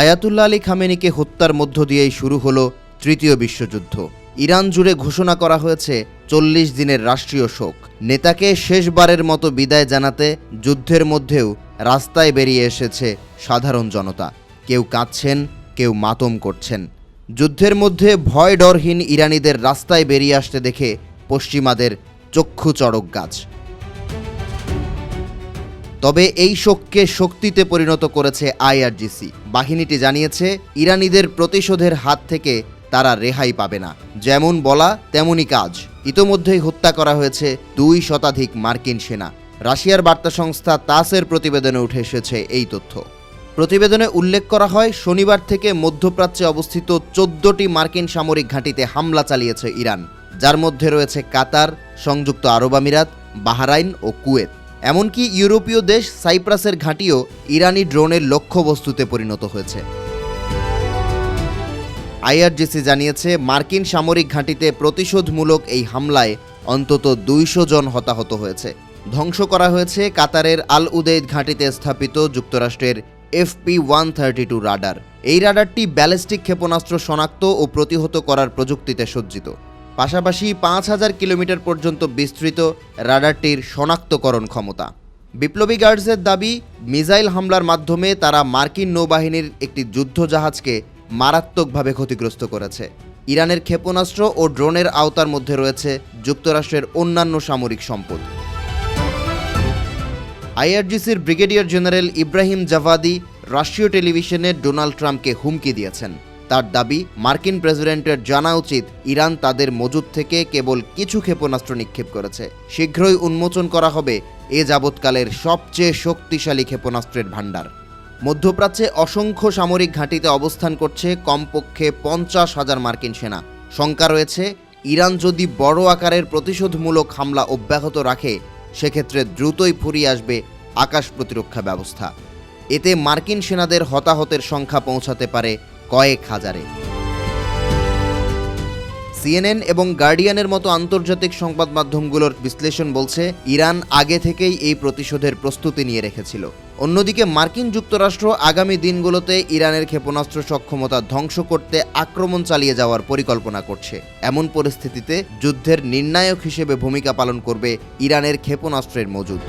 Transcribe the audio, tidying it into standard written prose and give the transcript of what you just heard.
Ayatollah Ali খামেনিকে হত্যার মধ্য দিয়েই শুরু হলো তৃতীয় বিশ্বযুদ্ধ। ইরান জুড়ে ঘোষণা করা হয়েছে 40 দিনের রাষ্ট্রীয় শোক। নেতাকে শেষবারের মতো বিদায় জানাতে যুদ্ধের মধ্যেও রাস্তায় বেরিয়ে এসেছে সাধারণ জনতা। কেউ কাঁদছেন, কেউ মাতম করছেন। যুদ্ধের মধ্যে ভয় ডরহীন ইরানিদের রাস্তায় বেরিয়ে আসতে দেখে পশ্চিমাদের চক্ষু চড়ক গাছ। তবে এই শোককে শক্তিতে পরিণত করেছে আইআরজিসি। বাহিনীটি জানিয়েছে ইরানিদের প্রতিশোধের হাত থেকে তারা রেহাই পাবে না। যেমন বলা তেমনই কাজ। ইতোমধ্যেই হত্যা করা হয়েছে 2 শতাধিক মার্কিন সেনা। রাশিয়ার বার্তা সংস্থা তাসের প্রতিবেদনে উঠে এসেছে এই তথ্য। প্রতিবেদনে উল্লেখ করা হয়, শনিবার থেকে মধ্যপ্রাচ্যে অবস্থিত 14টি মার্কিন সামরিক ঘাঁটিতে হামলা চালিয়েছে ইরান, যার মধ্যে রয়েছে কাতার, সংযুক্ত আরব আমিরাত, বাহরাইন ও কুয়েত। এমনকি ইউরোপীয় দেশ সাইপ্রাসের ঘাঁটিও ইরানি ড্রোনের লক্ষ্যবস্তুতে পরিণত হয়েছে। আইআরজিসি জানিয়েছে, মার্কিন সামরিক ঘাঁটিতে প্রতিশোধমূলক এই হামলায় অন্তত 200 জন হতাহত হয়েছে। ধ্বংস করা হয়েছে কাতারের আল উদেইদ ঘাঁটিতে স্থাপিত যুক্তরাষ্ট্রের FP-132 রাডার। এই রাডারটি ব্যালিস্টিক ক্ষেপণাস্ত্র শনাক্ত ও প্রতিহত করার প্রযুক্তিতে সজ্জিত। পাশাপাশি 5000 কিলোমিটার পর্যন্ত বিস্তৃত রাডারটির শনাক্তকরণ ক্ষমতা। বিপ্লবী গার্ডসের দাবি, মিসাইল হামলার মাধ্যমে তারা মার্কিন নৌবাহিনীর একটি যুদ্ধজাহাজকে মারাত্মকভাবে ক্ষতিগ্রস্ত করেছে। ইরানের ক্ষেপণাস্ত্র ও ড্রোনের আওতার মধ্যে রয়েছে যুক্তরাষ্ট্রের অন্যান্য সামরিক সম্পদ। আইআরজিসির ব্রিগেডিয়ার জেনারেল ইব্রাহিম জাভাদি রাষ্ট্রীয় টেলিভিশনে ডোনাল্ড ট্রাম্পকে হুমকি দিয়েছেন। তার দাবি, মার্কিন প্রেসিডেন্টের জানা উচিত ইরান তাদের মজুদ থেকে কেবল কিছু ক্ষেপণাস্ত্র নিক্ষেপ করেছে। শীঘ্রই উন্মোচন করা হবে এ যাবৎকালের সবচেয়ে শক্তিশালী ক্ষেপণাস্ত্রের ভাণ্ডার। মধ্যপ্রাচ্যে অসংখ্য সামরিক ঘাঁটিতে অবস্থান করছে কমপক্ষে 50,000 মার্কিন সেনা। শঙ্কা রয়েছে, ইরান যদি বড় আকারের প্রতিশোধমূলক হামলা অব্যাহত রাখে, সেক্ষেত্রে দ্রুতই ফুরিয়ে আসবে আকাশ প্রতিরক্ষা ব্যবস্থা। এতে মার্কিন সেনাদের হতাহতের সংখ্যা পৌঁছাতে পারে কয়েক হাজারে। CNN এবং গার্ডিয়ানের মতো আন্তর্জাতিক সংবাদ মাধ্যমগুলোর বিশ্লেষণ বলছে, ইরান আগে থেকেই এই প্রতিশোধের প্রস্তুতি নিয়ে রেখেছিল। অন্যদিকে মার্কিন যুক্তরাষ্ট্র আগামী দিনগুলোতে ইরানের ক্ষেপণাস্ত্র সক্ষমতা ধ্বংস করতে আক্রমণ চালিয়ে যাওয়ার পরিকল্পনা করছে। এমন পরিস্থিতিতে যুদ্ধের নির্ণায়ক হিসেবে ভূমিকা পালন করবে ইরানের ক্ষেপণাস্ত্রের মজুদ।